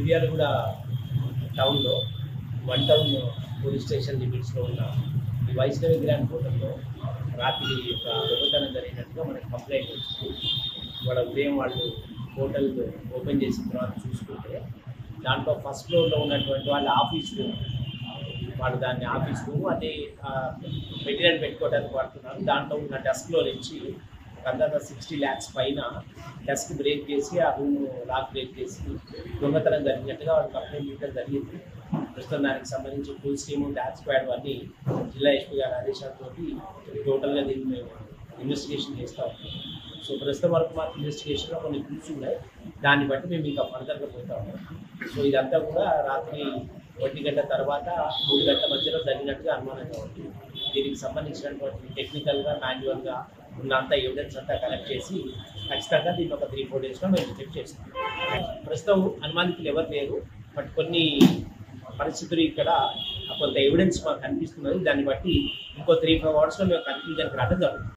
మిర్యాలగూడ టౌన్లో one town police station లిమిట్స్లో ఉన్న ఈ వైష్ణవి గ్రాండ్ హోటల్లో రాత్రి ఒక దొంగతనం జరిగినట్టుగా మనకి కంప్లైంట్ వచ్చింది. వాళ్ళ ఉదయం వాళ్ళు హోటల్ ఓపెన్ చేసిన తర్వాత చూసుకుంటే దాంట్లో ఫస్ట్ ఫ్లోర్లో ఉన్నటువంటి వాళ్ళ ఆఫీస్ రూమ్, వాళ్ళు దాన్ని ఆఫీస్ రూమ్ అది మెటీరియల్ పెట్టుకోవడానికి వాడుతున్నారు. దాంట్లో ఉన్న డెస్క్లో నుంచి అందాక 60 lakhs పైన డెస్క్ బ్రేక్ చేసి ఆ రూమ్ లాక్ బ్రేక్ చేసి దొంగతనం జరిగినట్టుగా వాళ్ళు కంప్లైంట్ చేయడం జరిగింది. ప్రస్తుతం దానికి సంబంధించి ఫుల్ స్కీము డాక్ స్క్వాడ్ అన్నీ జిల్లా ఎస్పీ గారి ఆదేశాలతో టోటల్గా దీన్ని మేము ఇన్వెస్టిగేషన్ చేస్తూ ఉన్నాం. సో ప్రస్తుతం వరకు మాకు ఇన్వెస్టిగేషన్లో కొన్ని క్లూస్ ఉన్నాయి, దాన్ని బట్టి మేము ఇంకా ఫర్దర్గా పోతా ఉన్నాం. సో ఇదంతా కూడా రాత్రి 1 గంట తర్వాత 3 గంటల మధ్యలో జరిగినట్టుగా అనుమానంగా ఉంది. దీనికి సంబంధించినటువంటి టెక్నికల్గా మాన్యువల్గా ఉన్నంత ఎవిడెన్స్ అంతా కలెక్ట్ చేసి ఖచ్చితంగా దీన్ని ఒక 3-4 daysలో మేము చెక్ చేస్తాం. ప్రస్తుతం అనుమానితులు ఎవరు లేరు, బట్ కొన్ని పరిస్థితులు ఇక్కడ కొంత ఎవిడెన్స్ మాకు కనిపిస్తున్నది. దాన్ని బట్టి ఇంకో 3-4 hours మేము కన్క్లూజన్కి రావడం జరుగుతుంది.